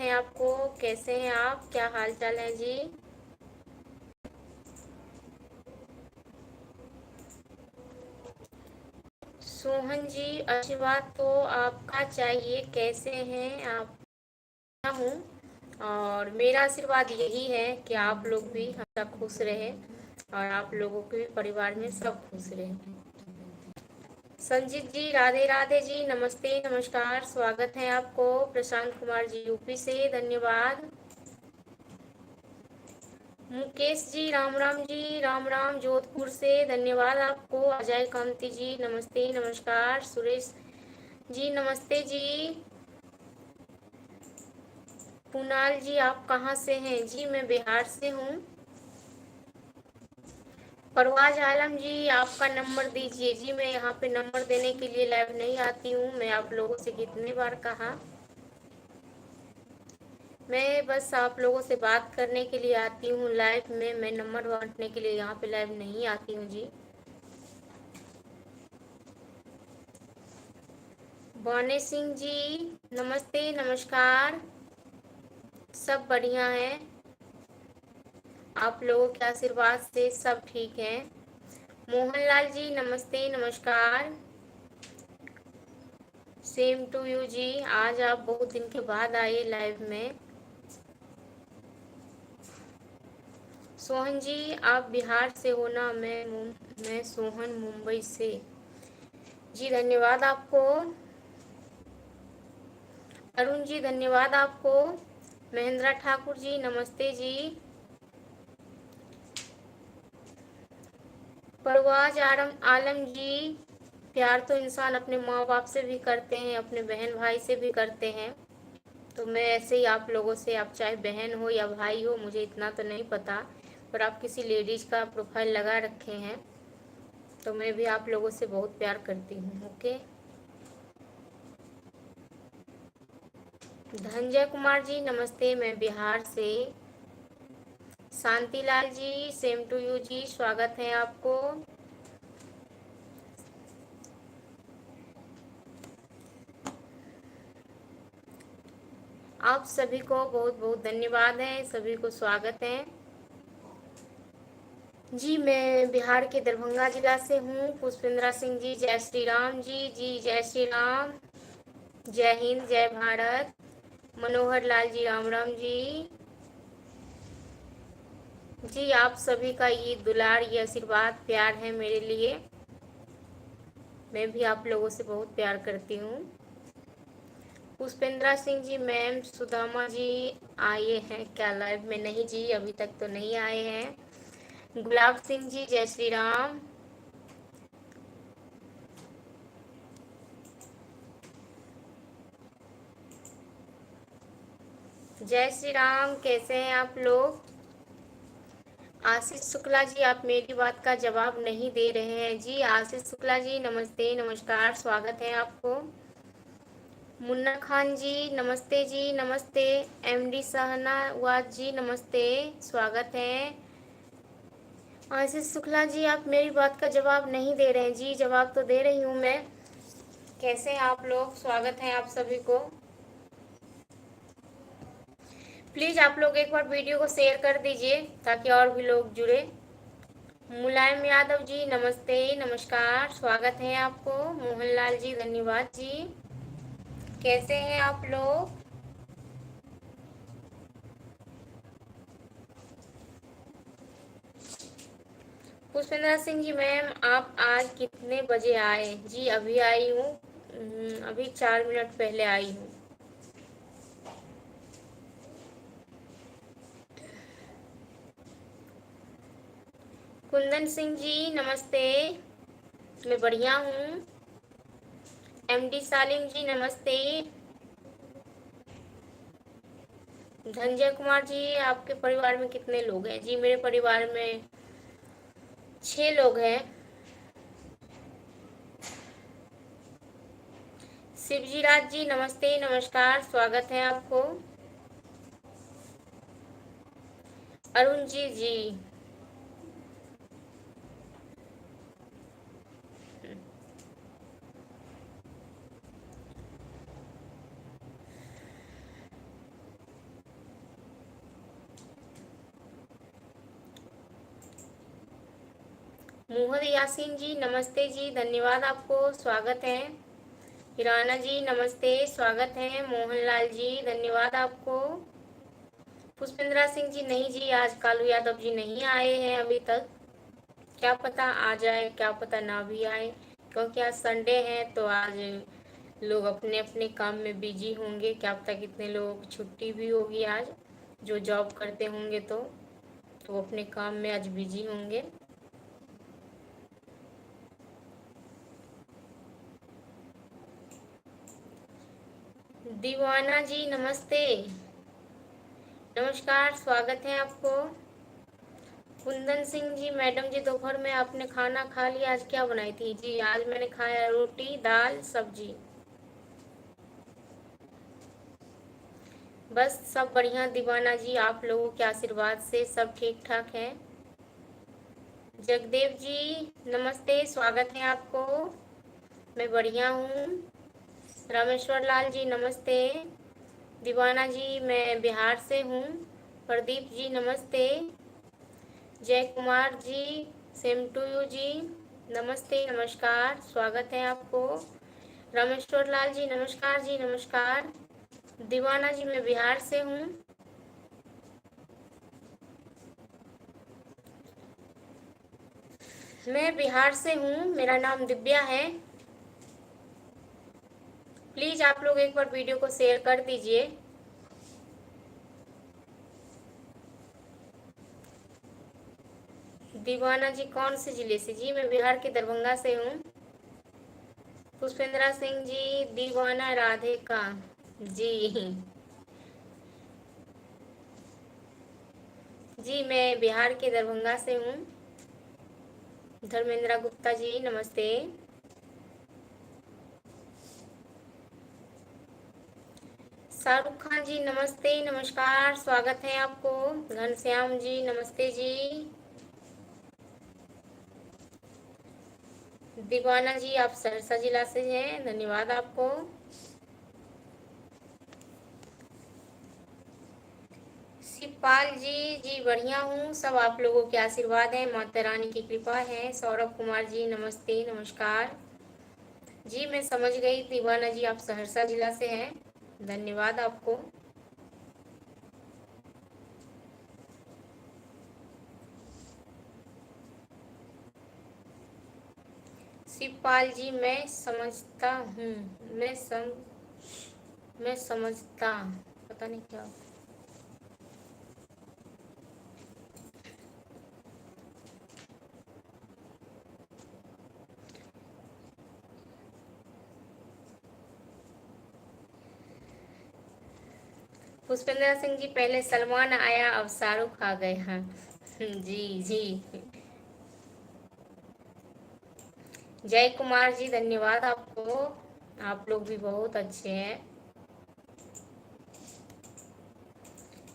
हैं आपको। कैसे हैं आप, क्या हाल चाल है जी? सोहन जी, आशीर्वाद तो आपका चाहिए। कैसे हैं आप? मैं हूँ, और मेरा आशीर्वाद यही है कि आप लोग भी हमेशा खुश रहे और आप लोगों के परिवार में सब खुश रहे। संजीत जी, राधे राधे जी, नमस्ते नमस्कार, स्वागत है आपको। प्रशांत कुमार जी यूपी से, धन्यवाद। मुकेश जी, राम राम जी, राम राम, जोधपुर से, धन्यवाद आपको। अजय कांति जी, नमस्ते नमस्कार। सुरेश जी, नमस्ते जी। कुणाल जी, आप कहाँ से हैं जी? मैं बिहार से हूँ। परवाज आलम जी, आपका नंबर दीजिए जी। मैं यहाँ पे नंबर देने के लिए लाइव नहीं आती हूँ। मैं आप लोगों से कितने बार कहा, मैं बस आप लोगों से बात करने के लिए आती हूँ लाइव में। मैं नंबर बांटने के लिए यहाँ पे लाइव नहीं आती हूँ जी। बाने सिंह जी, नमस्ते नमस्कार, सब बढ़िया है। आप लोगों के आशीर्वाद से सब ठीक है। मोहनलाल जी, नमस्ते नमस्कार। सेम टू यू जी। आज आप बहुत दिन के बाद आए लाइव में। सोहन जी, आप बिहार से हो ना? मैं सोहन मुंबई से। जी धन्यवाद आपको। अरुण जी, धन्यवाद आपको। महेंद्रा ठाकुर जी, नमस्ते जी। परवाज आलम जी, प्यार तो इंसान अपने माँ बाप से भी करते हैं, अपने बहन भाई से भी करते हैं। तो मैं ऐसे ही आप लोगों से, आप चाहे बहन हो या भाई हो, मुझे इतना तो नहीं पता, पर आप किसी लेडीज का प्रोफाइल लगा रखे हैं, तो मैं भी आप लोगों से बहुत प्यार करती हूँ। ओके। धनंजय कुमार जी, नमस्ते, मैं बिहार से। शांतिलाल जी, सेम टू यू जी, स्वागत है आपको। आप सभी को बहुत बहुत धन्यवाद है, सभी को स्वागत है जी। मैं बिहार के दरभंगा जिला से हूँ। पुष्पेंद्रा सिंह जी, जय श्री राम जी। जी जय श्री राम, जय हिंद, जय भारत। मनोहर लाल जी, राम राम जी। जी आप सभी का ये दुलार, ये आशीर्वाद, प्यार है मेरे लिए। मैं भी आप लोगों से बहुत प्यार करती हूँ। पुष्पेंद्रा सिंह जी, मैम सुदामा जी आए हैं क्या लाइव में? नहीं जी, अभी तक तो नहीं आए हैं। गुलाब सिंह जी, जय श्री राम। जय श्री राम, कैसे हैं आप लोग? आशीष शुक्ला जी, आप मेरी बात का जवाब नहीं दे रहे हैं जी। आशीष शुक्ला जी, नमस्ते नमस्कार, स्वागत है आपको। मुन्ना खान जी, नमस्ते जी, नमस्ते। एमडी सहनावाज जी, नमस्ते, स्वागत है। आशीष शुक्ला जी, आप मेरी बात का जवाब नहीं दे रहे हैं जी। जवाब तो दे रही हूँ मैं। कैसे हैं आप लोग? स्वागत है आप सभी को। प्लीज़ आप लोग एक बार वीडियो को शेयर कर दीजिए ताकि और भी लोग जुड़े। मुलायम यादव जी, नमस्ते नमस्कार, स्वागत है आपको। मोहनलाल जी, धन्यवाद जी। कैसे हैं आप लोग? पुष्पेंद्र सिंह जी, मैम आप आज कितने बजे आए? जी अभी आई हूँ, अभी 4 मिनट पहले आई हूँ। कुंदन सिंह जी, नमस्ते, मैं बढ़िया हूँ। एमडी सालिम जी, नमस्ते। धनंजय कुमार जी, आपके परिवार में कितने लोग हैं? जी मेरे परिवार में 6 लोग हैं। शिवजी राज जी, नमस्ते नमस्कार, स्वागत है आपको। अरुण जी, जी मोहम्मद यासीन जी नमस्ते जी, धन्यवाद आपको, स्वागत है। हिराना जी नमस्ते, स्वागत है। मोहनलाल जी धन्यवाद आपको। पुष्पेंद्रा सिंह जी नहीं जी, आज कालू यादव जी नहीं आए हैं अभी तक। क्या पता आ जाए, क्या पता ना भी आए, क्योंकि आज संडे है तो आज लोग अपने अपने काम में बिजी होंगे। क्या पता कितने लोगों की छुट्टी भी होगी आज, जो जॉब करते होंगे तो वो अपने काम में आज बिजी होंगे। दीवाना जी नमस्ते, नमस्कार, स्वागत है आपको। कुंदन सिंह जी मैडम जी, दोपहर में आपने खाना खा लिया? आज क्या बनाई थी? जी आज मैंने खाया रोटी दाल सब्जी। बस सब बढ़िया दीवाना जी, आप लोगों के आशीर्वाद से सब ठीक ठाक है। जगदेव जी नमस्ते, स्वागत है आपको। मैं बढ़िया हूँ। रामेश्वर लाल जी नमस्ते। दीवाना जी मैं बिहार से हूँ। प्रदीप जी नमस्ते। जय Kumar ji same to you जी, नमस्ते नमस्कार, स्वागत है आपको। रामेश्वर लाल जी नमस्कार जी, नमस्कार। दीवाना जी मैं बिहार से हूँ। मैं बिहार से हूँ, मेरा नाम दिव्या है। प्लीज़ आप लोग एक बार वीडियो को शेयर कर दीजिए। दीवाना जी कौन से जिले से? जी मैं बिहार के दरभंगा से हूँ। पुष्पेंद्रा सिंह जी दीवाना राधे का जी। जी मैं बिहार के दरभंगा से हूँ। धर्मेंद्र गुप्ता जी नमस्ते। शाहरुख खान जी नमस्ते नमस्कार, स्वागत है आपको। घनश्याम जी नमस्ते जी। दीवाना जी आप सहरसा जिला से हैं, धन्यवाद आपको। शिवपाल जी जी बढ़िया हूँ, सब आप लोगों के आशीर्वाद है, माता रानी की कृपा है। सौरभ कुमार जी नमस्ते नमस्कार। जी मैं समझ गई दीवाना जी, आप सहरसा जिला से हैं, धन्यवाद आपको। शिवपाल जी मैं समझता हूँ, मैं समझता, पता नहीं क्या। पुष्पेंद्र सिंह जी पहले सलमान आया, अब शाहरुख आ गए हैं। जी जी। जय कुमार जी धन्यवाद आपको, आप लोग भी बहुत अच्छे हैं।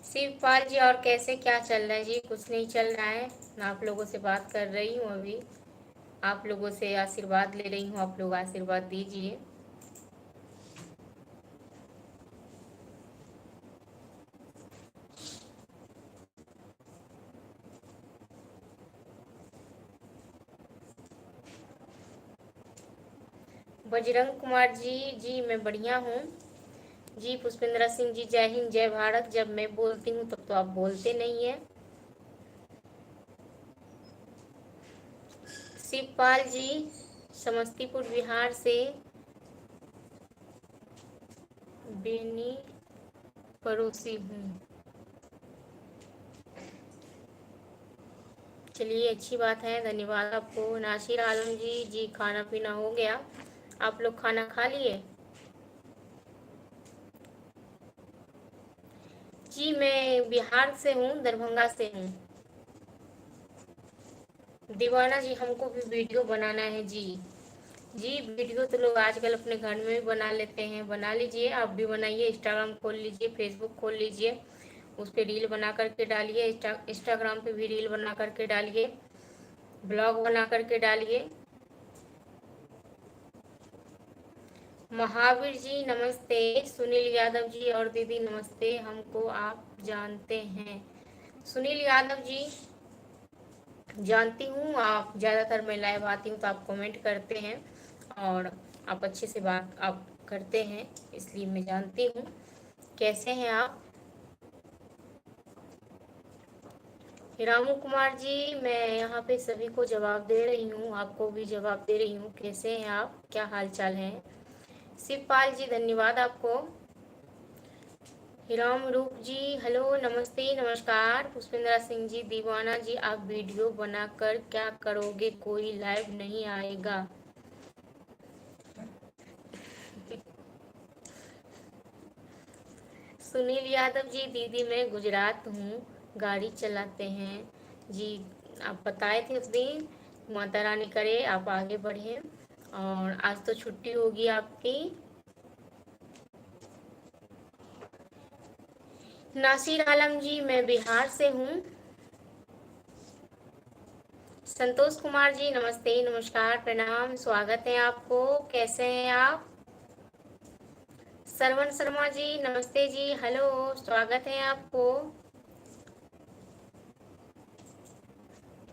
शिवपाल जी और कैसे क्या चल रहा है? जी कुछ नहीं चल रहा है, मैं आप लोगों से बात कर रही हूँ अभी, आप लोगों से आशीर्वाद ले रही हूँ, आप लोग आशीर्वाद दीजिए। बजरंग कुमार जी जी मैं बढ़िया हूँ। जी पुष्पेंद्र सिंह जी जय हिंद जय भारत, जब मैं बोलती हूँ तब तो आप बोलते नहीं है। शिवपाल जी समस्तीपुर बिहार से बेनी पड़ोसी हूँ। चलिए अच्छी बात है, धन्यवाद आपको। नासिर आलम जी जी खाना पीना हो गया, आप लोग खाना खा लिए? जी मैं बिहार से हूँ, दरभंगा से हूँ। दीवाना जी हमको भी वीडियो बनाना है जी। जी वीडियो तो लोग आजकल अपने घर में भी बना लेते हैं, बना लीजिए, आप भी बनाइए। इंस्टाग्राम खोल लीजिए, फेसबुक खोल लीजिए, उस पर रील बना करके डालिए। इंस्टाग्राम पे भी रील बना करके डालिए, ब्लॉग बना करके डालिए। महावीर जी नमस्ते। सुनील यादव जी और दीदी नमस्ते, हमको आप जानते हैं? सुनील यादव जी जानती हूँ आप ज़्यादातर मैं लाइव आती हूँ तो आप कमेंट करते हैं और आप अच्छे से बात आप करते हैं, इसलिए मैं जानती हूँ। कैसे हैं आप? रामू कुमार जी, मैं यहाँ पे सभी को जवाब दे रही हूँ, आपको भी जवाब दे रही हूँ। कैसे हैं आप? क्या हाल चाल है? शिवपाल जी, धन्यवाद आपको। हिराम रूप जी, हेलो, नमस्ते, नमस्कार। पुष्पेंद्र सिंह जी, दीवाना जी, आप वीडियो बनाकर क्या करोगे? कोई लाइव नहीं आएगा? सुनील यादव जी, दीदी मैं गुजरात हूँ, गाड़ी चलाते हैं जी। आप बताए थे उस दिन, माता रानी करे आप आगे बढ़े। और आज तो छुट्टी होगी आपकी। नासिर आलम जी, मैं बिहार से हूँ। संतोष कुमार जी, नमस्ते, नमस्कार, प्रणाम, स्वागत है आपको। कैसे हैं आप? सरवण शर्मा जी, नमस्ते जी, हेलो, स्वागत है आपको।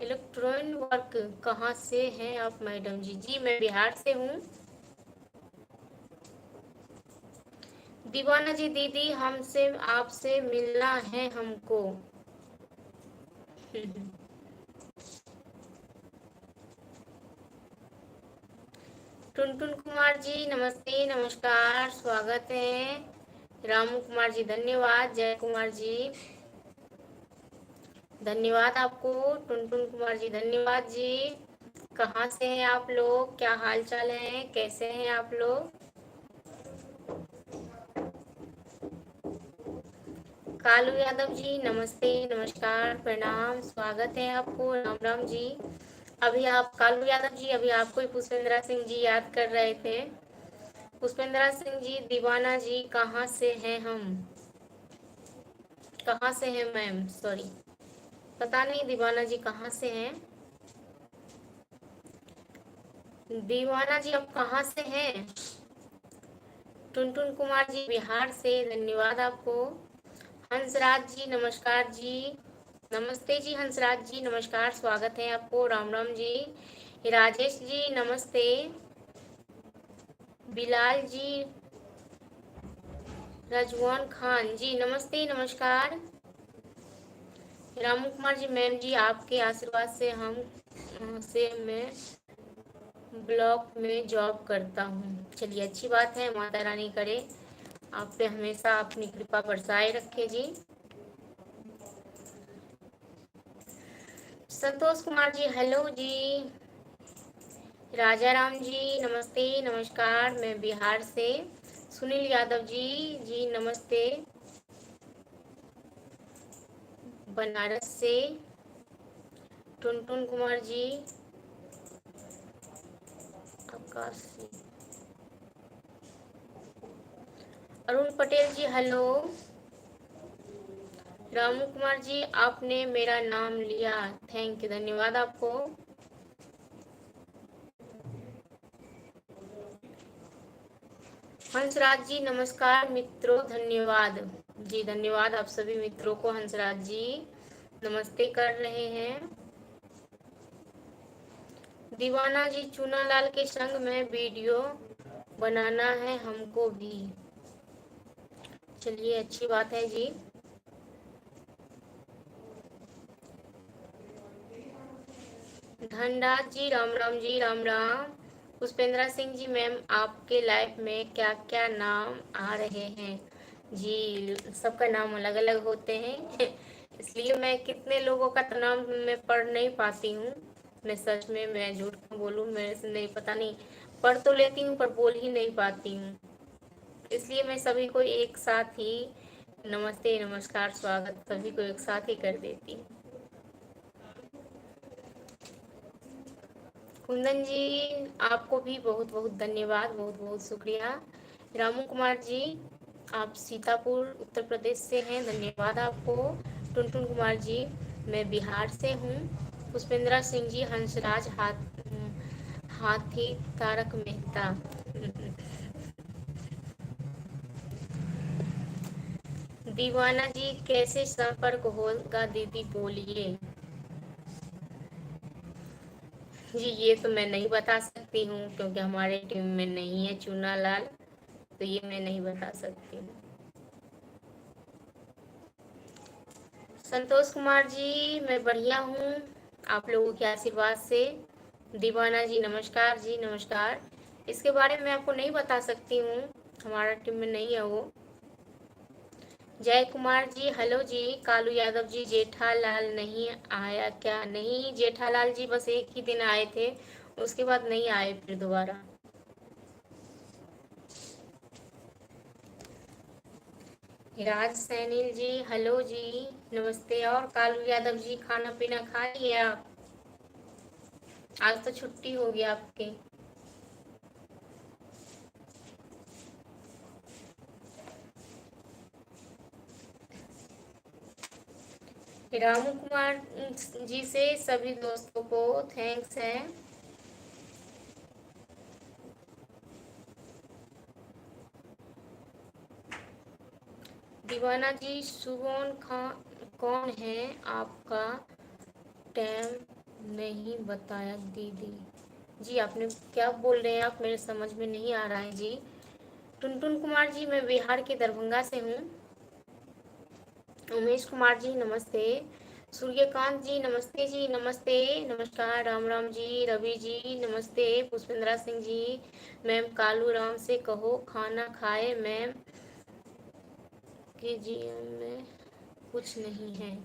इलेक्ट्रॉनिक वर्क कहाँ से हैं आप मैडम जी? जी मैं बिहार से हूँ। दीवाना जी, दीदी हमसे आपसे मिलना है हमको। टुनटुन कुमार जी, नमस्ते, नमस्कार, स्वागत है। रामू कुमार जी, धन्यवाद। जय कुमार जी, धन्यवाद आपको। टुनटुन कुमार जी, धन्यवाद जी। कहाँ से हैं आप लोग? क्या हाल चाल है? कैसे हैं आप लोग? कालू यादव जी, नमस्ते, नमस्कार, प्रणाम, स्वागत है आपको। राम राम जी। अभी आप कालू यादव जी, अभी आपको ही पुष्पेंद्र सिंह जी याद कर रहे थे। पुष्पेंद्र सिंह जी, दीवाना जी, कहाँ से हैं हम? कहाँ से हैं मैम? सॉरी, पता नहीं दीवाना जी कहाँ से हैं। दीवाना जी आप कहाँ से हैं? टुनटुन कुमार जी, बिहार से, धन्यवाद आपको। हंसराज जी, नमस्कार जी। नमस्ते जी हंसराज जी, नमस्कार, स्वागत है आपको। राम राम जी। राजेश जी, नमस्ते। बिलाल जी, रजवान खान जी, नमस्ते, नमस्कार। रामू कुमार जी, मैम जी, आपके आशीर्वाद से मैं ब्लॉक में जॉब करता हूँ। चलिए, अच्छी बात है, माता रानी करे आप पे हमेशा अपनी कृपा बरसाए रखे जी। संतोष कुमार जी, हेलो जी। राजा राम जी, नमस्ते, नमस्कार, मैं बिहार से। सुनील यादव जी, जी नमस्ते, बनारस से। टुनटुन कुमार जी, आकाश जी। अरुण पटेल जी, हेलो। रामू कुमार जी, आपने मेरा नाम लिया, थैंक यू, धन्यवाद आपको। हंसराज जी, नमस्कार मित्रों, धन्यवाद जी। धन्यवाद आप सभी मित्रों को हंसराज जी नमस्ते कर रहे हैं। दीवाना जी, चूनालाल के संग में वीडियो बनाना है हमको भी। चलिए, अच्छी बात है जी। धनराज जी, राम राम जी, राम राम। पुष्पेंद्र सिंह जी, मैम आपके लाइफ में क्या क्या नाम आ रहे हैं? जी, सबका नाम अलग अलग होते हैं। इसलिए मैं कितने लोगों का तो नाम मैं पढ़ नहीं पाती हूँ। मैं सच में, मैं झूठ क्यों बोलूँ, मेरे से नहीं, पता नहीं, पढ़ तो लेती हूँ पर बोल ही नहीं पाती हूँ। इसलिए मैं सभी को एक साथ ही नमस्ते, नमस्कार, स्वागत सभी को एक साथ ही कर देती हूँ। कुंदन जी, आपको भी बहुत बहुत धन्यवाद, बहुत बहुत शुक्रिया। रामू कुमार जी, आप सीतापुर उत्तर प्रदेश से हैं, धन्यवाद आपको। टुनटुन कुमार जी, मैं बिहार से हूँ। पुष्पेंद्र सिंह जी, हंसराज हाथी तारक मेहता। दीवाना जी, कैसे संपर्क होगा दीदी, बोलिए। जी ये तो मैं नहीं बता सकती हूँ क्योंकि हमारे टीम में नहीं है चूना लाल, तो ये मैं नहीं बता सकती हूँ। संतोष कुमार जी मैं बढ़िया हूँ, आप लोगों के आशीर्वाद से। दीवाना जी नमस्कार जी नमस्कार। इसके बारे में आपको नहीं बता सकती हूँ, हमारा टीम में नहीं है वो। जय कुमार जी हेलो जी। कालू यादव जी जेठालाल नहीं आया क्या? नहीं जेठालाल जी बस एक ही दिन आए थे, उसके बाद नहीं आए फिर दोबारा। राज सैनिल जी हेलो जी नमस्ते। और कालू यादव जी खाना पीना खा लिया आप? आज तो छुट्टी होगी आपकी। रामू कुमार जी से सभी दोस्तों को थैंक्स है। दीवाना जी सुबोन खान कौन है आपका? टाइम नहीं बताया दीदी। जी आपने क्या बोल रहे हैं आप, मेरे समझ में नहीं आ रहा है जी। टुनटुन कुमार जी मैं बिहार के दरभंगा से हूँ। उमेश कुमार जी नमस्ते। सूर्यकांत जी नमस्ते जी नमस्ते। नमस्कार राम राम जी। रवि जी नमस्ते। पुष्पेंद्रा सिंह जी मैम कालू राम से कहो खाना खाए मैम के जीएम में कुछ नहीं है।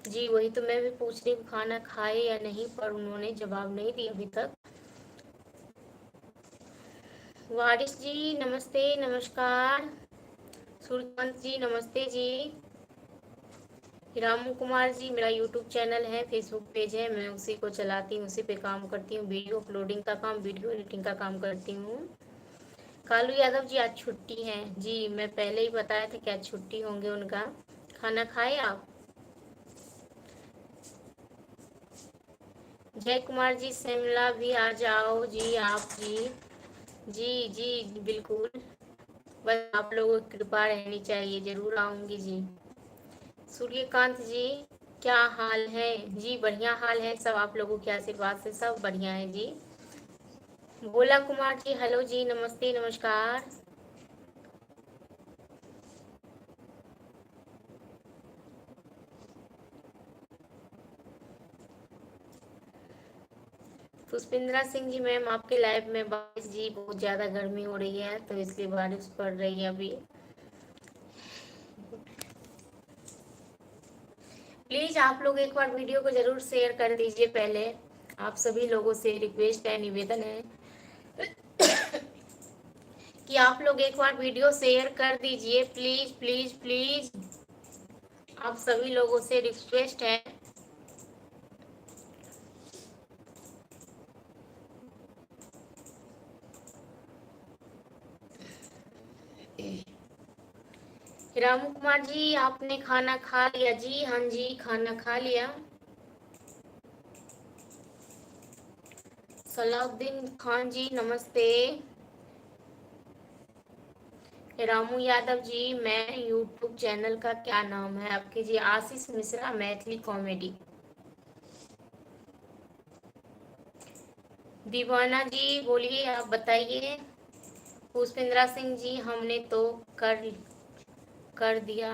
जी वही तो मैं भी पूछ रही हूँ खाना खाए या नहीं, पर उन्होंने जवाब नहीं दिया अभी तक। वारिस जी नमस्ते नमस्कार। सूर्यकांत जी नमस्ते जी। रामू कुमार जी मेरा यूट्यूब चैनल है, फेसबुक पेज है, मैं उसी को चलाती हूँ, उसी पे काम करती हूँ, वीडियो अपलोडिंग का काम, वीडियो एडिटिंग का काम करती हूँ। कालू यादव जी आज छुट्टी है जी, मैं पहले ही बताया था कि आज छुट्टी होंगे उनका। खाना खाए आप? जय कुमार जी शिमला भी आ जाओ जी आप जी। जी जी बिल्कुल, बस आप लोगों की कृपा रहनी चाहिए, जरूर आऊंगी जी। सूर्यकांत जी क्या हाल है? जी बढ़िया हाल है सब, आप लोगों के आशीर्वाद से सब बढ़िया है जी। भोला कुमार जी हेलो जी नमस्ते नमस्कार। पुष्पिंद्रा सिंह जी मैम आपके लाइव में बारिश जी बहुत ज़्यादा गर्मी हो रही है तो इसलिए बारिश पड़ रही है अभी। प्लीज़ आप लोग एक बार वीडियो को ज़रूर शेयर कर दीजिए पहले, आप सभी लोगों से रिक्वेस्ट है, निवेदन है कि आप लोग एक बार वीडियो शेयर कर दीजिए, प्लीज़ प्लीज़ प्लीज़, आप सभी लोगों से रिक्वेस्ट है। रामू कुमार जी आपने खाना खा लिया? जी हाँ जी खाना खा लिया। सलाउद्दीन खान जी नमस्ते। रामू यादव जी मैं यूट्यूब चैनल का क्या नाम है आपके? जी आशीष मिश्रा मैथिली कॉमेडी। दीवाना जी बोलिए आप बताइए। पुष्पेंद्रा सिंह जी हमने तो कर कर दिया